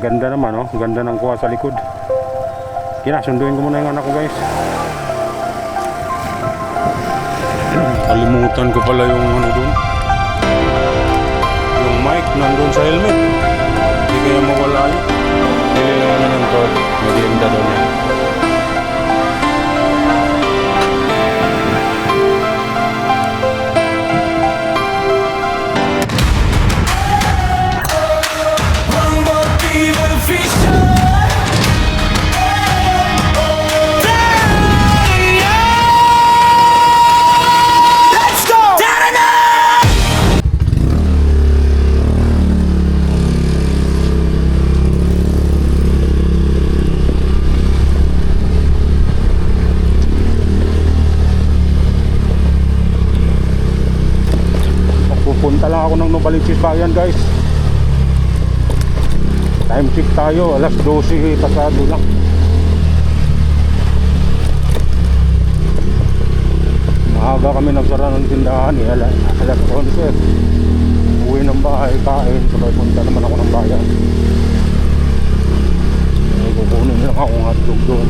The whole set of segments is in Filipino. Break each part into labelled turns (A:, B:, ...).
A: Ganda naman, oh. Ganda ng kuha sa likod. Kinasunduin ko muna yung anak ko, guys. Kalimutan ko pala yung ano dun. Yung mic nandun sa helmet. Hindi kaya mawala yun. Bili lang naman ng cord. Maganda daw niya. Pupunta lang ako ng Novaliches Bayan, guys. Time check tayo, alas 12 pasado lang. Maaga kami nagsara ng tindahan eh, alas 11. Uwi ng bahay, kain, sabay punta naman ako ng bayan. Kukunin lang akong hotdog doon.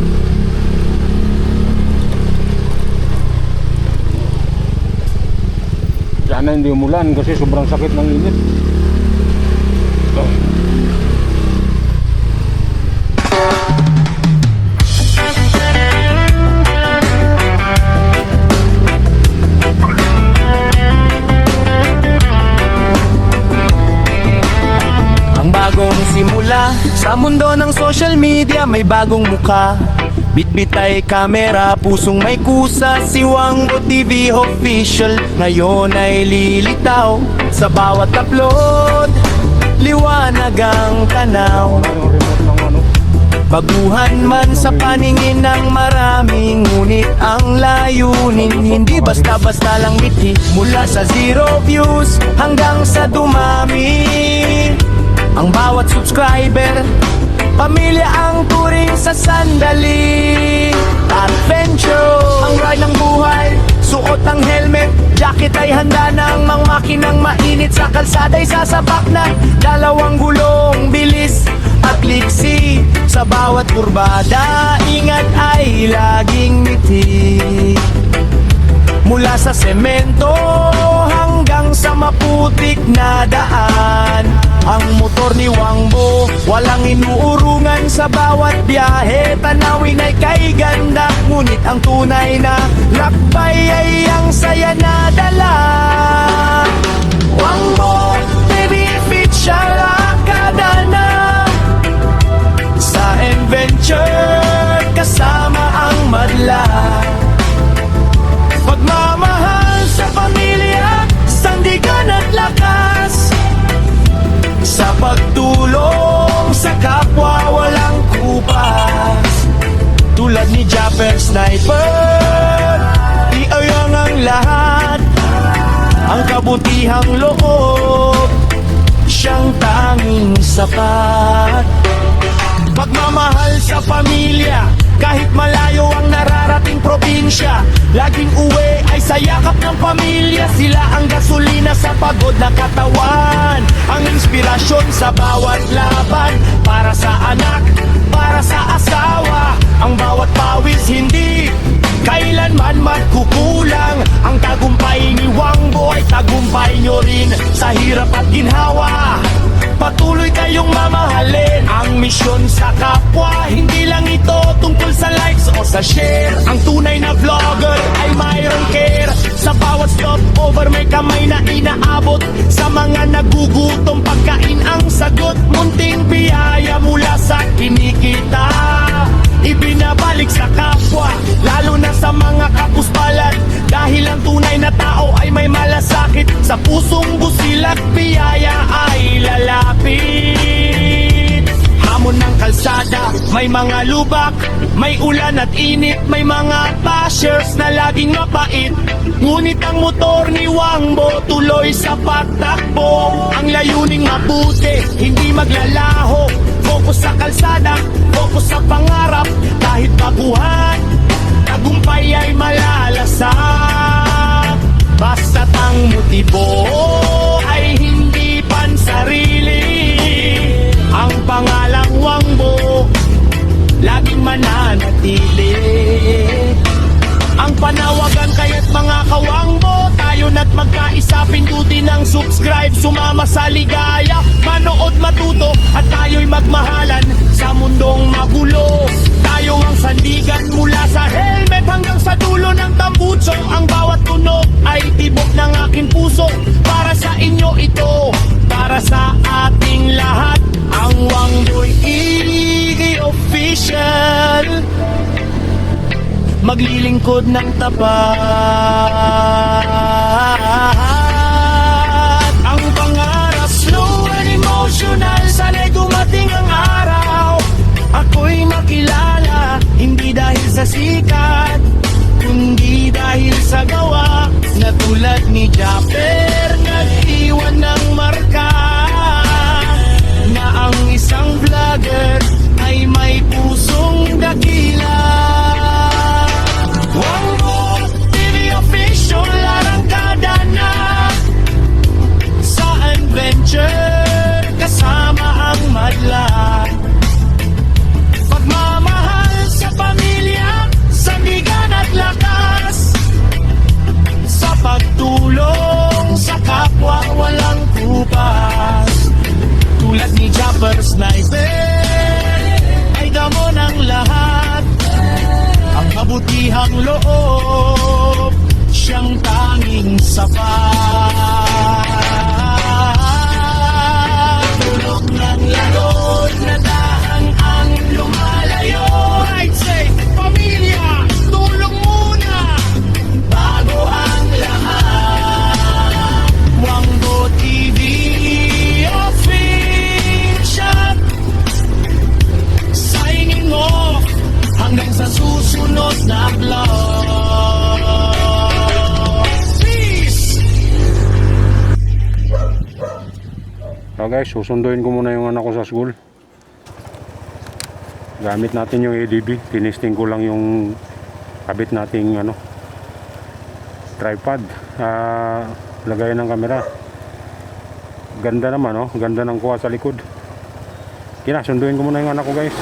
A: Sana hindi umulan kasi sobrang sakit ng init.
B: Ang bagong simula sa mundo ng social media, may bagong muka. Bitbit ay kamera, pusong may kusa, si Wangbo TV official. Ngayon ay lilitaw sa bawat upload, liwanag ang tanaw. Baguhan man sa paningin ng marami, ngunit ang layunin hindi basta-basta lang biti. Mula sa 0 views hanggang sa dumami, ang bawat subscriber pamilya ang turing sa sandali. Adventure, ang ride ng buhay, suot ang helmet, jacket ay handa ng mga makinang mainit. Sa kalsada ay sasabak na dalawang gulong, bilis at liksi. Sa bawat kurbada, ingat ay laging ngiti. Mula sa semento hanggang sa maputik na daan, ang motor ni Wangbo walang inuurungan. Sa bawat biyahe, tanawin ay kay ganda, ngunit ang tunay na lakbay ay ang saya na dala. Wangbo TV official, akada na sa adventure, kasama ang madla. Pagmamahal sa pamilya, sandigan at lakas, sa pagtulong sa kapwa walang kupas. Tulad ni Japper Sniper, iayang ang lahat, ang kabutihang loob, siyang tanging sapat. Pagmamahal sa pamilya, kahit malayo ang nararating probinsya, laging uwi ay sa yakap ng pamilya. Sila ang gasolina sa pagod na katawan, ang inspirasyon sa bawat laban. Para sa anak, para sa asawa, ang bawat pawis hindi kailanman magkukulang. Ang tagumpay ni Wangbo ay tagumpay nyo rin. Sa hirap at ginhawa, patuloy kayong mamahalin. Ang misyon sa kapwa, hindi lang ito tungkol sa likes o sa share. Ang tunay na vlogger ay mayroong care. Sa bawat stopover may kamay na inaabot. Sa mga nagugutom, pagkain ang sagot. Munting biyaya mula sa kinikita, ibinabalik sa kapwa, lalo na sa mga kapuspalan. Dahil ang tunay na tao ay may malasakit, sa pusong busilak biyaya ay lalapit. Hamon ng kalsada, may mga lubak, may ulan at init, may mga bashers na laging mapait. Ngunit ang motor ni Wangbo tuloy sa pagtakbo. Ang layuning mabuti, hindi maglalaho. Focus sa kalsada, focus sa pangarap. Kahit baguhan, tagumpay ay malalasak. Basta't ang motibo ay hindi pansarili. Ang pangalan mananatili. Ang panawagan kaya't mga kawang mo, tayo na't magkaisa, pindutin ng subscribe, sumama sa ligaya, manood matuto at tayo'y magmahalan sa mundong magulo. Tayo ang sandigan mula sa helmet hanggang sa dulo ng tambutso. Ang bawat tunog ay tibok ng aking puso. Para sa inyo ito, para sa ating lahat. Ang Wangdoy Iggy Official, maglilingkod ng tapat. Ang pangarap, slow and emotional, sana'y dumating ang araw. Ako'y makilala, hindi dahil sa sikat, kundi dahil sa gawa. Na tulad ni Japper, nag-iwan ng marka, na ang isang vlogger ay may pusong dakila. Wangbo TV Official, arangkada na sa adventure, kasama ang madla. Pagmamahal sa pamilya, sandigan at lakas, sa pagtulong sa kapwa walang kupas. Tulad ni Japper Sniper, ay damo ng lahat. Ang kabutihang loob, siyang tanging sapat. Tulog ng lagod na daan ang lumalayo. I'd say, pamilya, tulong muna bago ang lahat. Wangbo TV Official, signing off hanggang sa susunod na vlog. Peace!
A: So guys, susunduin ko muna yung anak ko sa school. Gamit natin yung ADB. Tinisting ko lang yung kabit nating tripod. Lagayan ng camera. Ganda naman, oh. Ganda ng kuha sa likod. Sunduin ko muna yung anak ko, guys.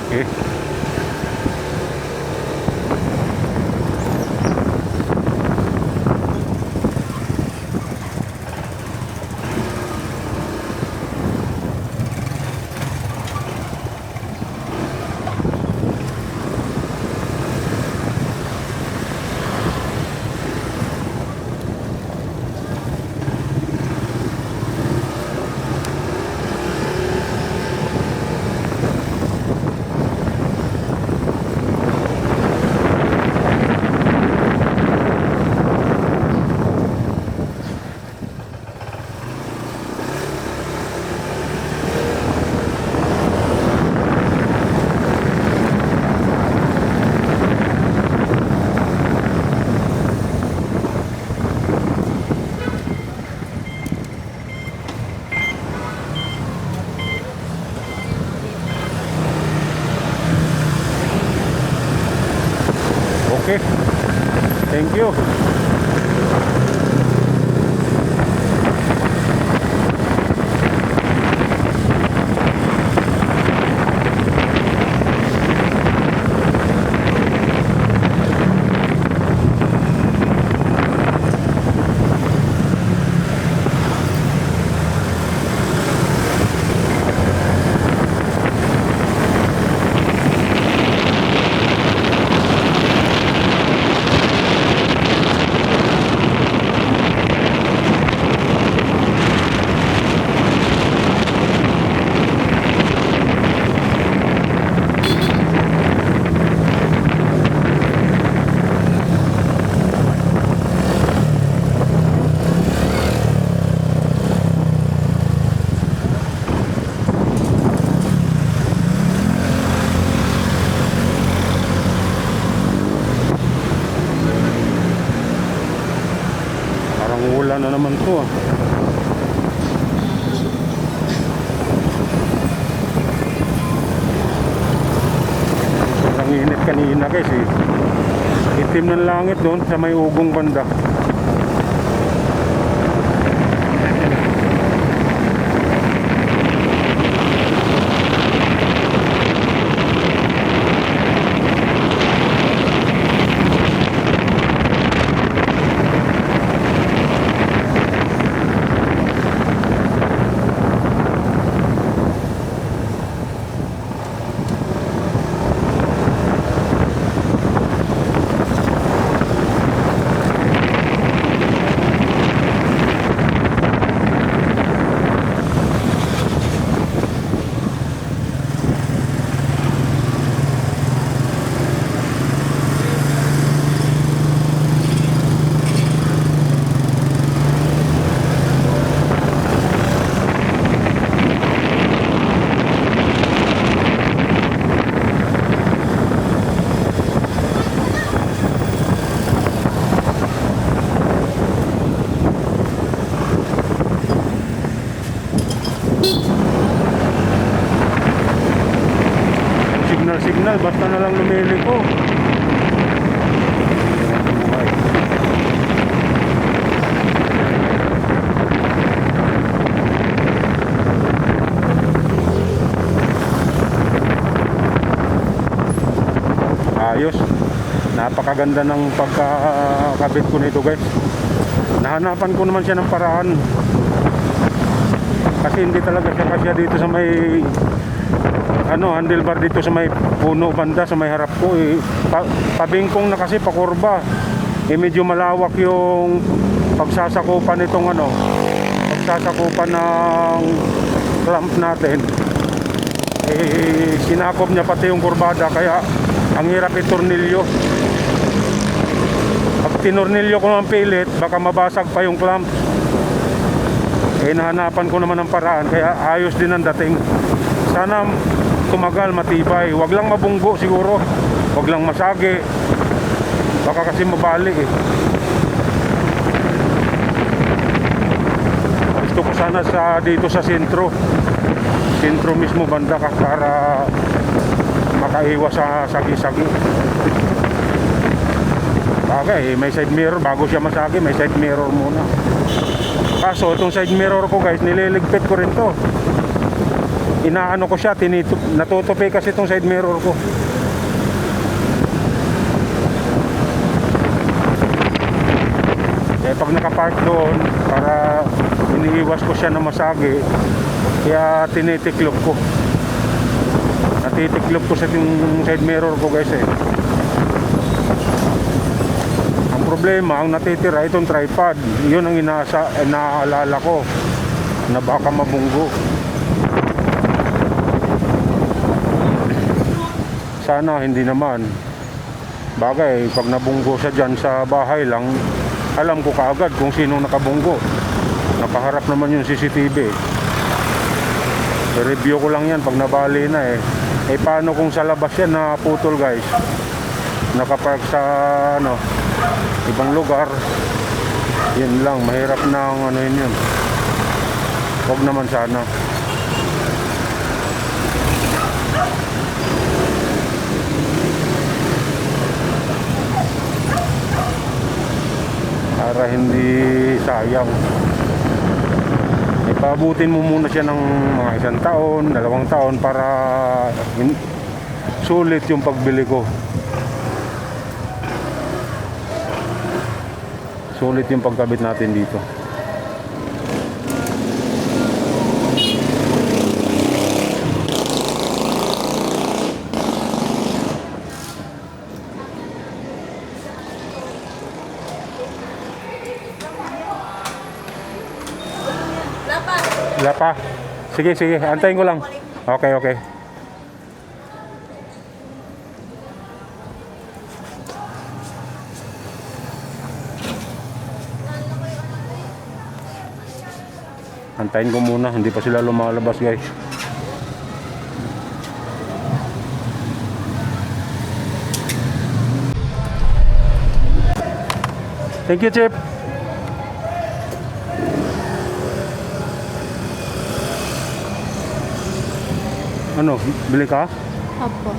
A: Okay. Okay. Thank you. Wala na naman to ah. Sobrang init kanina guys eh. Itim ng langit doon sa may ugong banda. Signal, basta na lang lumili ko. Ayos. Napakaganda ng pagkakabit ko nito guys. Nahanapan ko naman siya ng paraan. Kasi hindi talaga siya kasya dito sa may handlebar dito sa may puno banda sa may harap ko eh. Pabingkong na kasi pakurba eh, medyo malawak yung pagsasakupan nitong pagsasakupan ng clamp natin eh, sinakop niya pati yung kurbada kaya ang hirap itornilyo. Pag tinornilyo ko ng pilit baka mabasag pa yung clamp eh, nahanapan ko naman ng paraan kaya ayos din ang dating. Sana tumagal, matibay. Wag lang mabunggo siguro. Wag lang masagi. Baka kasi mabali eh. Gusto ko sana dito sa sentro. Sentro mismo banda ka para makaiwas sa sagi-sagi. Bagay, may side mirror. Bago siya masagi, may side mirror muna. Kaso, itong side mirror ko guys, nililigpit ko rin to. Inaano ko siya, natutupi kasi itong side mirror ko. Kaya pag nakapark doon, para iniiwas ko siya na masagi, kaya tinitiklop ko. Natitiklop ko sa yung side mirror ko guys eh. Ang problema, ang natitira itong tripod. Yun ang inaalala ko na baka mabunggo. Sana hindi naman. Bagay, pag nabunggo siya dyan sa bahay lang, alam ko kaagad kung sino nakabunggo. Nakaharap naman yung CCTV. I-review ko lang yan pag nabali na eh. Eh paano kung sa labas yan naputol guys? Nakapark sa ibang lugar. Yun lang, mahirap na yun. Huwag naman sana. Para hindi sayang. Ipabutin mo muna siya ng mga 1 taon, 2 taon para sulit yung pagbili ko. Sulit yung pagkabit natin dito. Wala pa. Sige, antayin ko lang. Okay. Antayin ko muna, hindi pa sila lumalabas guys. Thank you, Chip. Ano, bili ka?
C: Opo.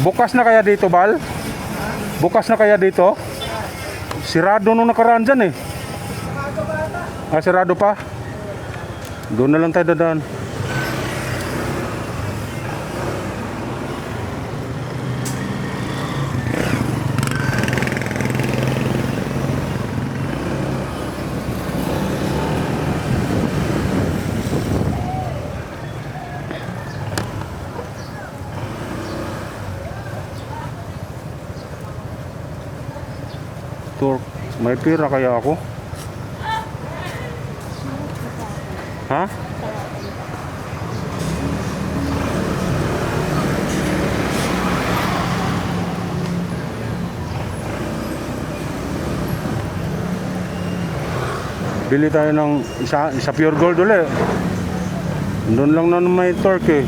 A: Bukas na kaya dito, Bal? Bukas na kaya dito? Sirado nung nakaraan dyan eh. Ah, sirado pa? Doon na lang tayo dadaan. Turk, may pira kaya ako? Ha? Bili tayo ng isa pure gold ulit. Doon lang na may torque eh.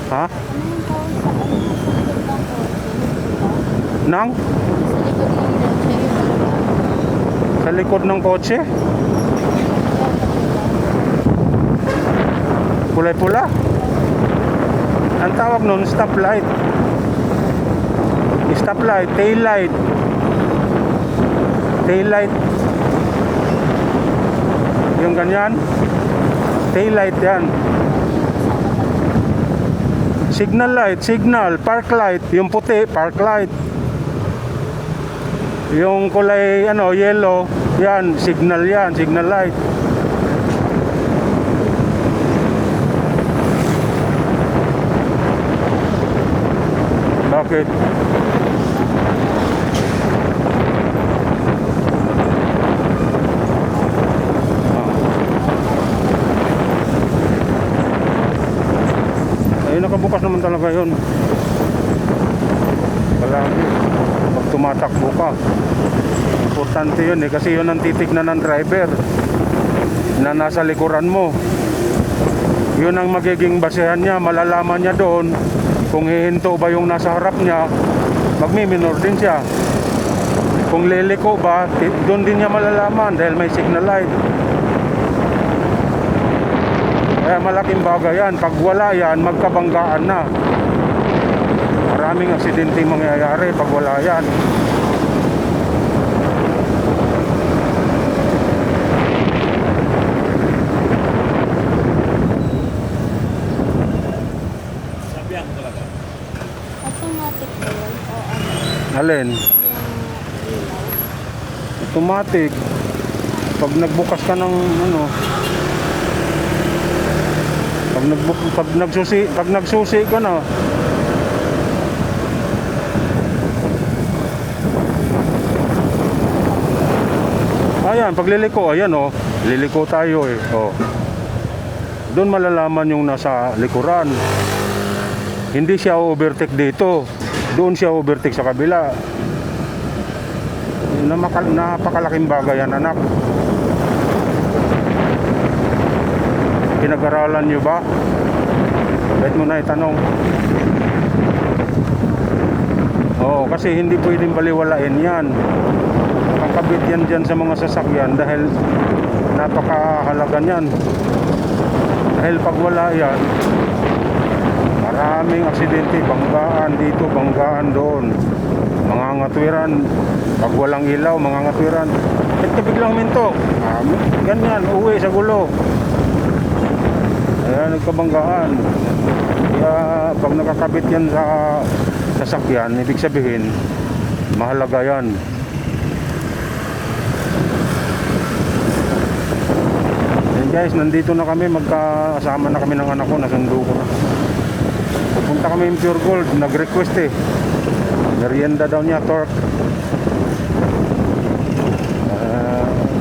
A: Ha? Nang? Sa likod ng kotse? Kulay-pula? Ang tawag nun, stoplight. Stoplight, tail light. Tail light. Yung ganyan. Tail light yan. Signal light, signal, park light, yung puti, park light. Yung kulay ano, yellow, yan, signal light. Bakit? Nakabukas naman talaga yun. Palagi pag tumatakbo ka, importante yun eh, kasi yun ang titignan ng driver na nasa likuran mo. Yun ang magiging basehan niya, malalaman niya doon kung hihinto ba yung nasa harap niya, magmiminor din siya. Kung liliko ba, doon din niya malalaman dahil may signal light. Kaya malaking bagay yan. Pag wala yan, magkabanggaan na. Maraming aksidente mangyayari pag wala yan.
C: Automatic ba yun? O ano?
A: Alin?
C: Yung ilaw?
A: Automatic. Pag nagbukas ka ng ano, pag nagsusi ka na, ayan, pagliliko, ayan oh, liliko tayo eh, oh. Doon malalaman yung nasa likuran. Hindi siya overtake dito, doon siya overtake sa kabila. Napakalaking bagay yan, anak. Pinag-aralan nyo ba? Kahit mo na itanong. Oo, kasi hindi pwedeng baliwalain yan. Nakakabit yan dyan sa mga sasakyan dahil napakahalaga yan. Dahil pag wala yan, maraming aksidente, banggaan dito, banggaan doon. Mga ngatwiran, pag walang ilaw, mga ngatwiran. Ito biglang minto. Ganyan, uwi sa gulo. Kaya nagkabanggaan. Kaya pag nakakabit yan sa sasakyan, ibig sabihin mahalaga yan. And guys, nandito na kami, magkasama na kami ng anak ko, nasundo ko na. Pupunta kami in Pure Gold, nag-request eh. Merienda daw niya, torque.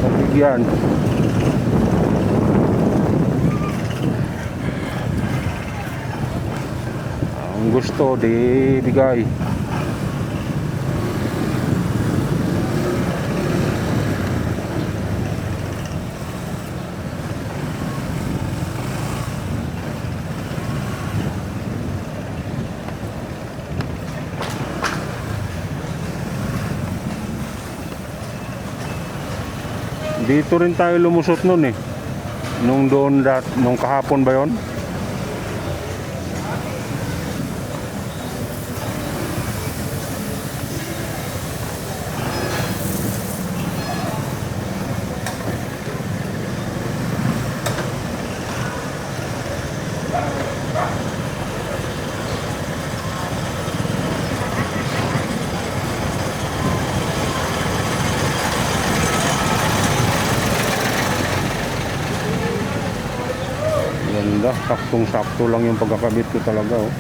A: Pabigyan. Ang gusto, di bigay. Dito rin tayo lumusot nun eh. Nung kahapon ba yon? Ganda, saktong-sakto lang yung pagkakabit ko talaga oh.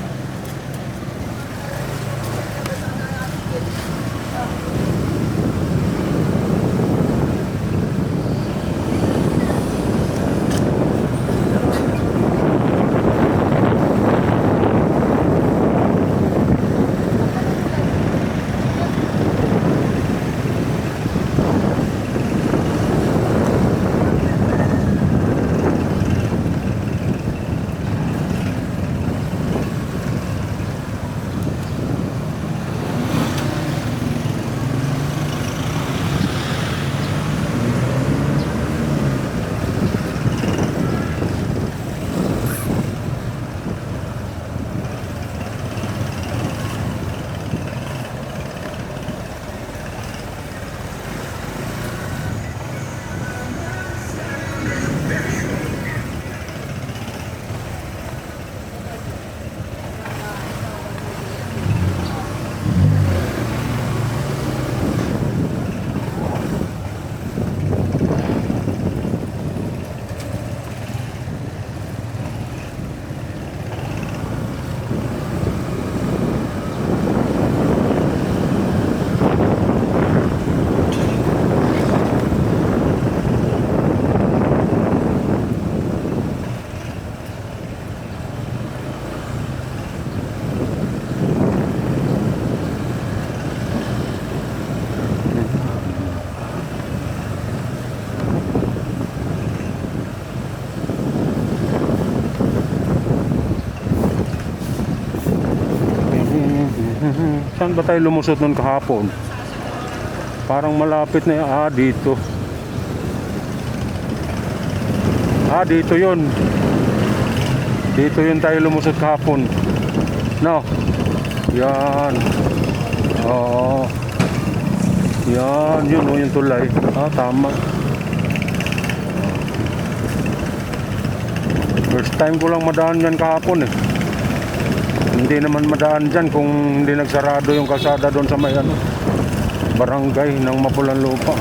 A: Saan ba tayo lumusot nun kahapon? Parang malapit na yun. Dito. Dito yun. Dito yun tayo lumusot kahapon. No? Yan. Oo. Yan. Yun o, yung tulay. Tama. First time ko lang madaan yan kahapon eh. Hindi naman madaan dyan kung hindi nagsarado yung kalsada doon sa may barangay ng Mapulan Lupa.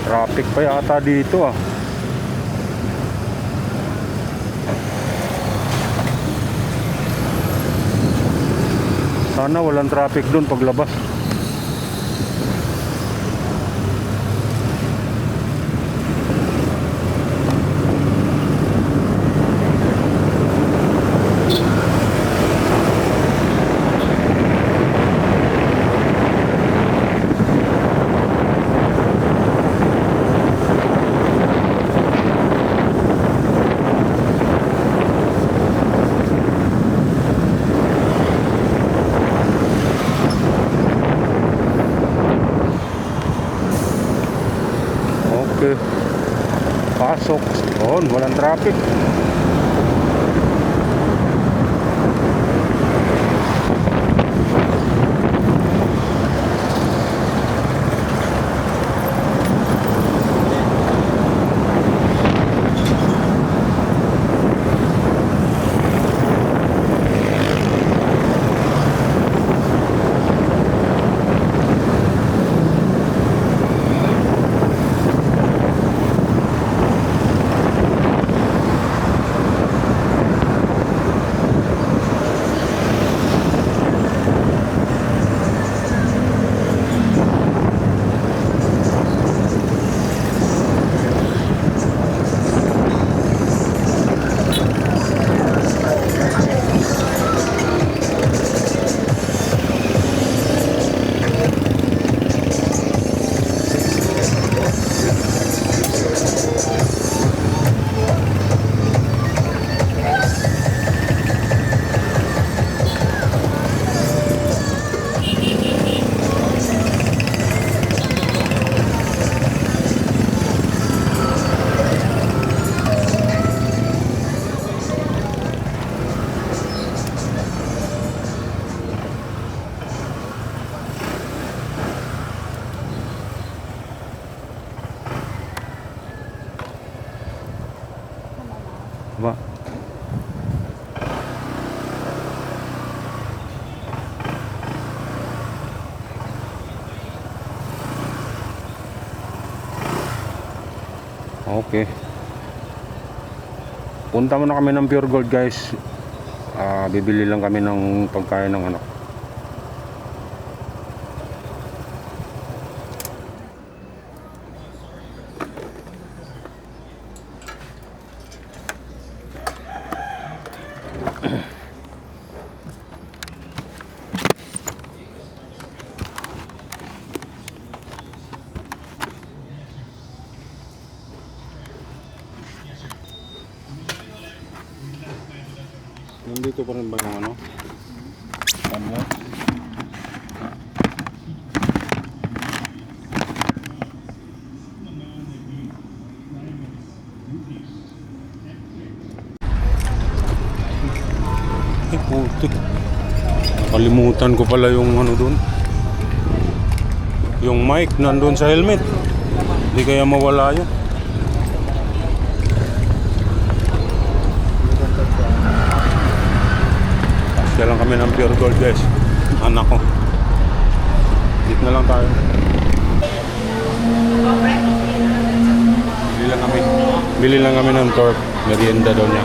A: Traffic pa yata dito ah. Sana walang traffic doon paglabas. Okay. Pasok. Walang traffic. Okay. Punta muna kami ng Pure Gold guys. Bibili lang kami ng pagkain ng anak. Nandito pa rin ba yung ano? Ano? Ay putik. Nakalimutan ko pala yung ano dun. Yung mic nandun sa helmet. Hindi kaya mawala yun. Kaya lang kami ng Pure Gold guys. Anak ko. Dito na lang tayo. Bili lang kami ng torque. Merienda daw niya.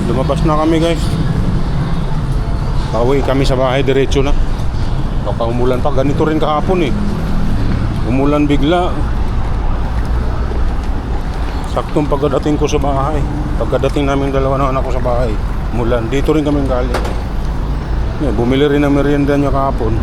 A: Lumabas na kami guys. Pauwi kami sa bahay diretso na. Baka umulan pa. Ganito rin kahapon eh. Umulan bigla. Saktong pagkadating ko sa bahay. Pagkadating namin dalawa ng anak ko sa bahay. Umulan. Dito rin kami galing. Bumili rin ng merienda niya kahapon.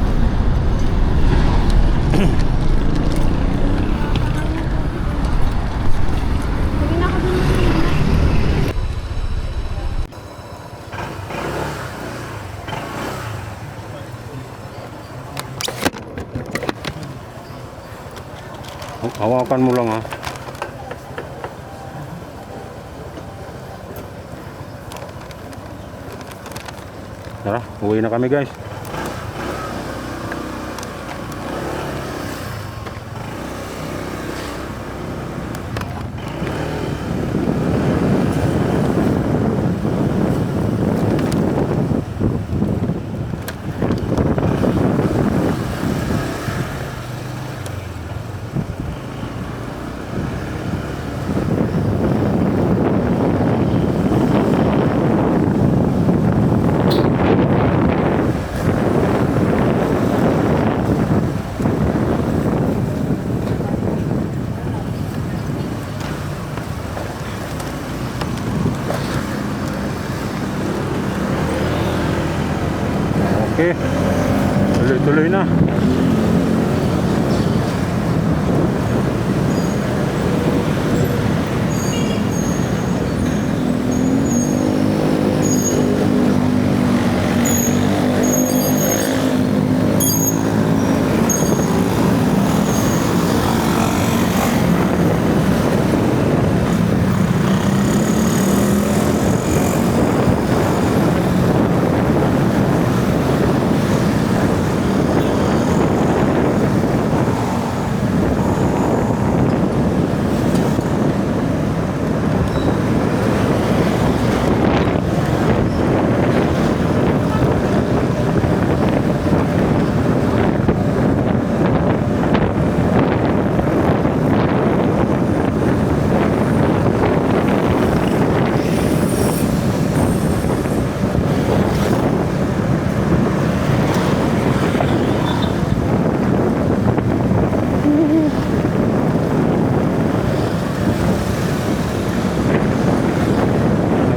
A: Hawakan mo lang ha. Tara, uwi na kami guys. Okay, tuloy-tuloy na.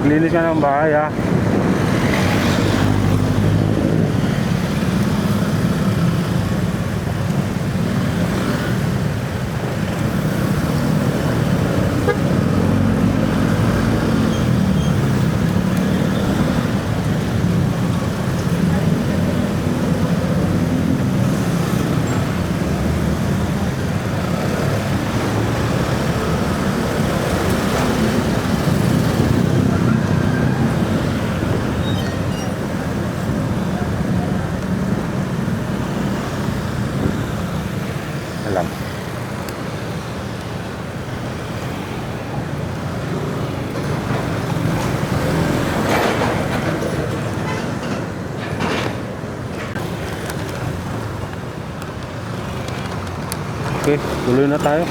A: Naglinis ka ng bahay ha. Okay, tuloy na tayo.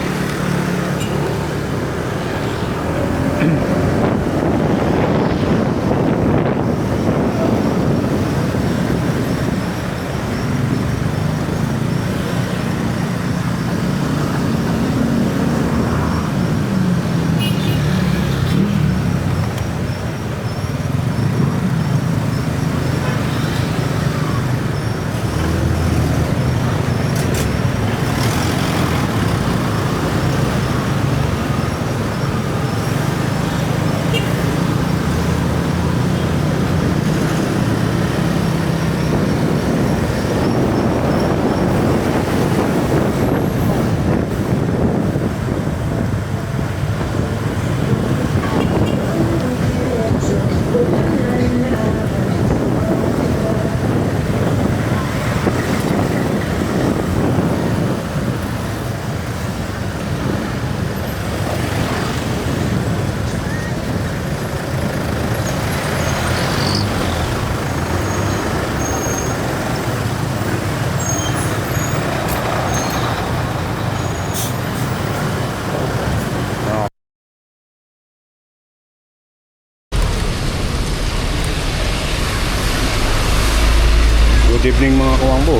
A: Good evening mga kawangbo.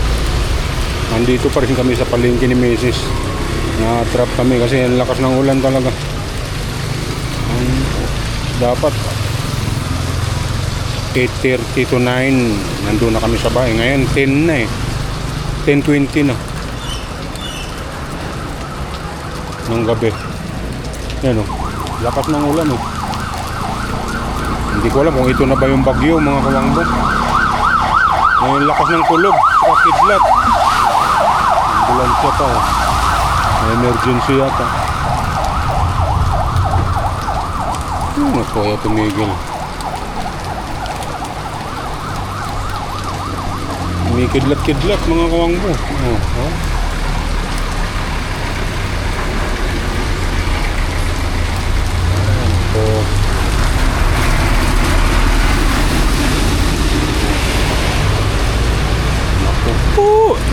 A: Nandito pa rin kami sa palengke ni Mrs. Na-trap kami kasi ang lakas ng ulan talaga. Dapat 8:30 to 9 nandun na kami sa bahay. Ngayon 10 na eh. 10:20 na ng gabi. Yan o, lakas ng ulan o. Hindi ko alam kung ito na ba yung bagyo mga kawangbo. Ngayon lakas ng tulog sa kidlat. Ambulansya pa oh. May emergency yata. Naku, kaya tumigil. May kidlat-kidlat mga kawangbo. Oh. Oh.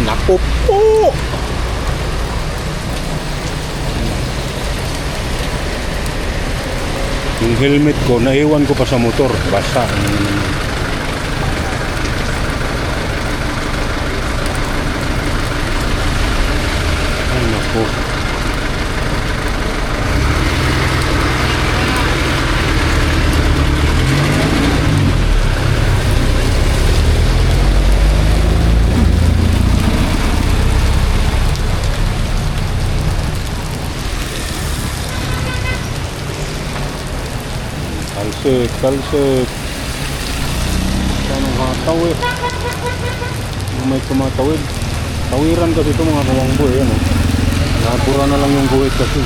A: Naku po. Yung helmet ko, naiwan ko pa sa motor. Basta. Ay, naku. Talsik. Anong hataw eh. May tumatawid. Tawiran kasi ito mga kawangbo eh. Ano? Nabura na lang yung guhit kasi.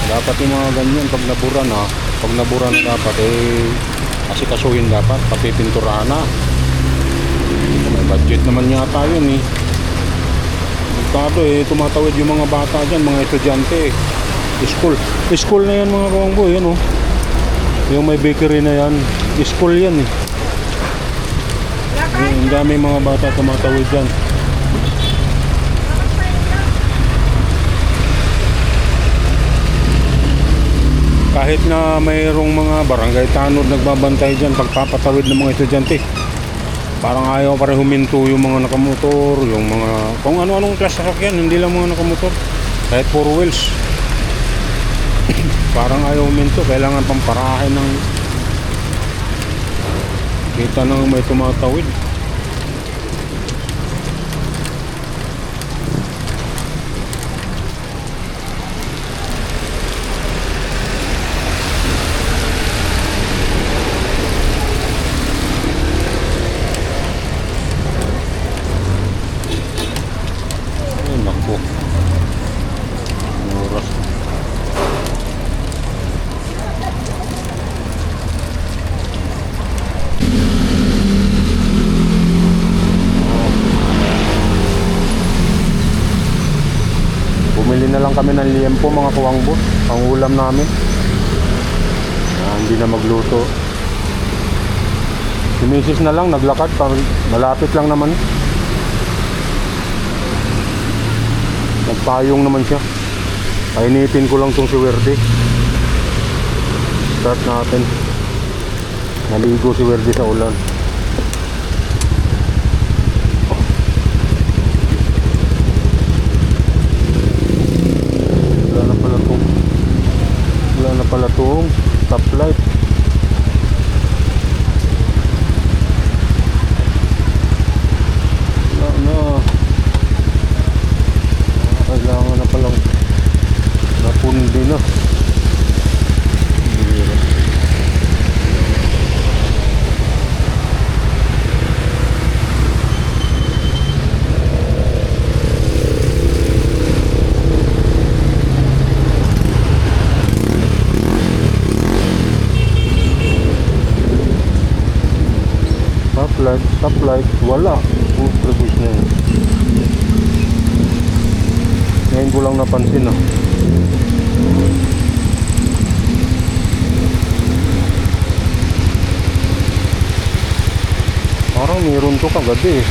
A: Dapat yung mga ganyan pag nabura na dapat eh asikasuhin dapat. Papipinturahan na. May budget naman yata yun eh. Bukado eh. Tumatawid yung mga bata dyan, mga estudyante eh. School na yan mga kawangbo, yan oh. Yung may bakery na yan, school yan eh. Ang dami mga bata tumatawid dyan. Kahit na mayroong mga barangay tanod nagbabantay dyan pagpapatawid ng mga estudyante, parang ayaw pa rin huminto yung mga nakamotor, yung mga kung ano-anong klase sasakyan, hindi lang mga nakamotor, kahit 4 wheels. Parang ayaw huminto, kailangan pang parahin ng kita nang may tumatawid. Ay naku, oras. Bumili na lang kami ng liempo mga kawangbo, ang ulam namin. Hindi na magluto. Si Mrs. na lang naglakad, malapit lang naman. Nagpayong naman siya. Painitin ko lang tong si Werde. Start natin. Naligo si Werde sa ulan. Wala na pala tong stoplight. Wala na. Kailangan na palang napundi na. Stoplight, wala. Prebus na yun. Ngayon ko lang napansin ah. Parang meron to kagabi eh.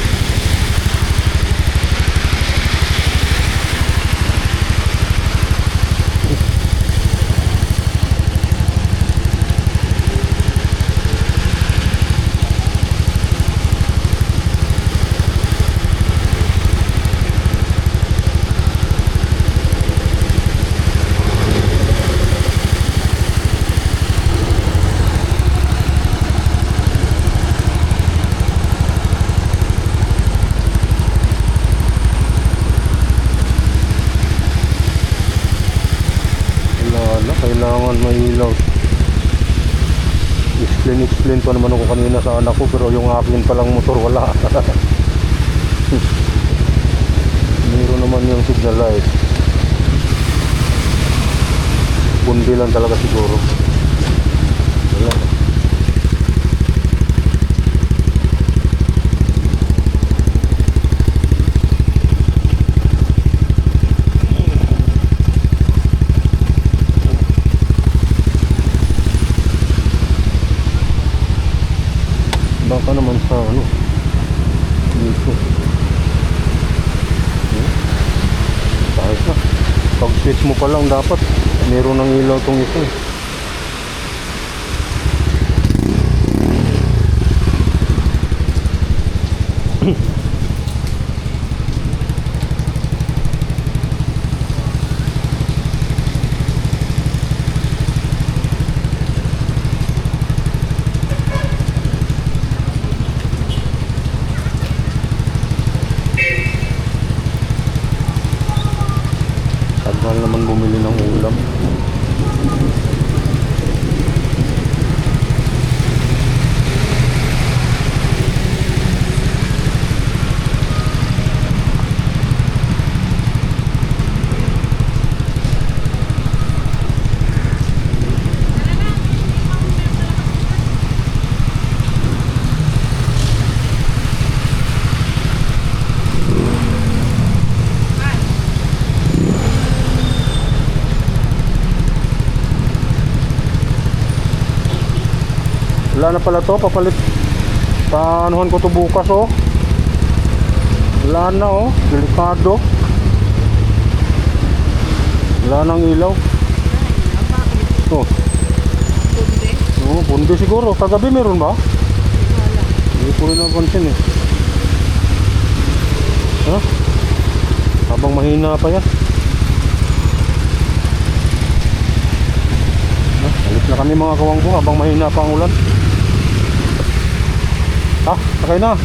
A: Kailangan may ilaw. Explain pa naman ako kanina sa anak ko, pero yung akin palang motor wala. Meron naman yung signal light. Pundi lang talaga siguro. Wala. Baka naman sa ano dito. Kahit na pag switch mo pa lang dapat meron ng ilaw tong ito eh. Tagal naman bumili ng ulam. Wala na pala to, papalit. Paanuhan ko to bukas oh. Wala na oh, delikado. Wala nang ilaw. Oh. Oh, bundi siguro. Kagabi meron ba? Hindi ko rin napansin eh. Ha? Habang mahina pa yan. Alis na kami mga kawanggo habang mahina pa ang ulan. Sakay na.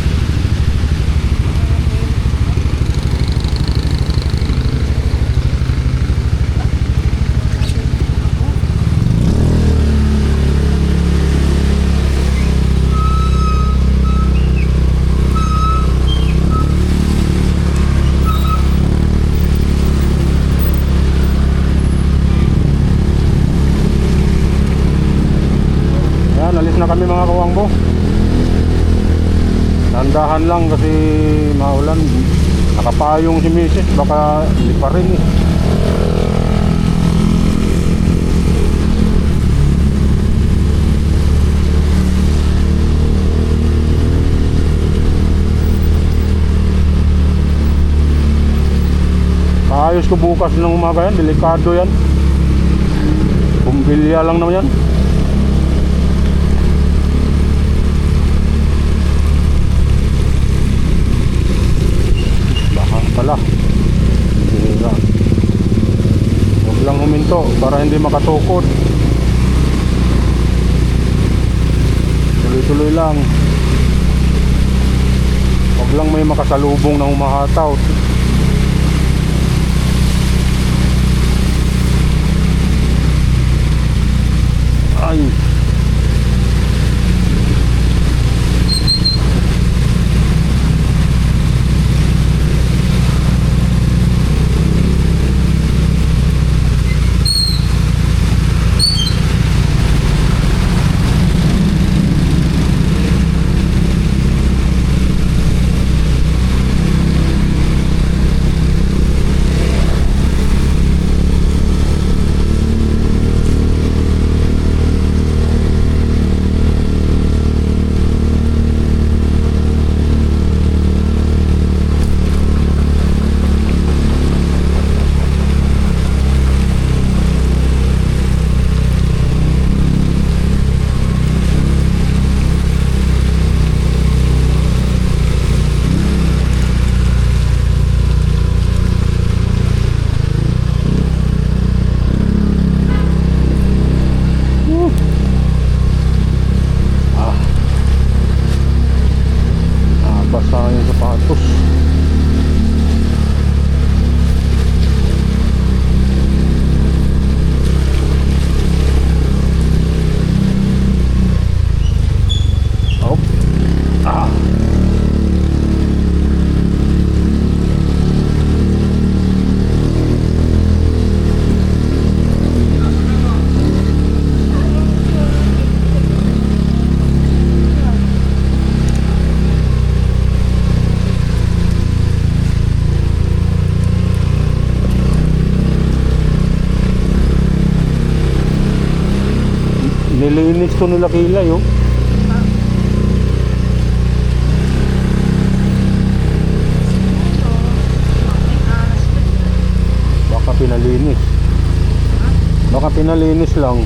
A: Yan, alis na kami mga kawanggo. Tandahan lang kasi maulan. Nakapayong si Mrs. Baka hindi pa rin eh. Ayos ko bukas ng umaga yan, delikado yan. Bumbilya lang naman yan. Baka pala. Hira. Huwag lang huminto para hindi makatukod. Tuloy-tuloy lang. Huwag lang may makasalubong na humahataw. Ay. Basa yung sapatos. Oh. Ah. Nilinis to nila Kilay, oh. Baka pinalinis. Baka pinalinis lang.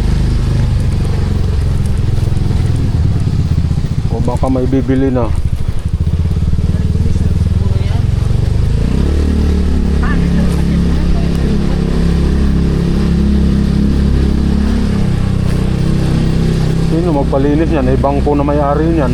A: O baka may bibili na. Sino magpalinis yan? Eh, bangko na may-ari niyan.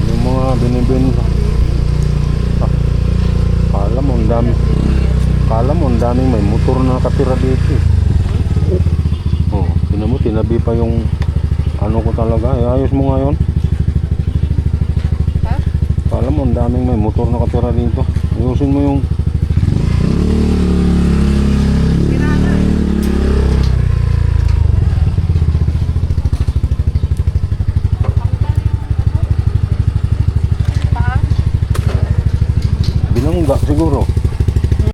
A: Yung mga binibenta. Kala mo, ang dami. Kala mo, ang daming may motor na nakatira dito. Oh, tinan mo, tinabi pa yung ano ko talaga. Eh, ayos mo ngayon. Alam mo, ang daming may motor na katira dito. Ayusin mo yung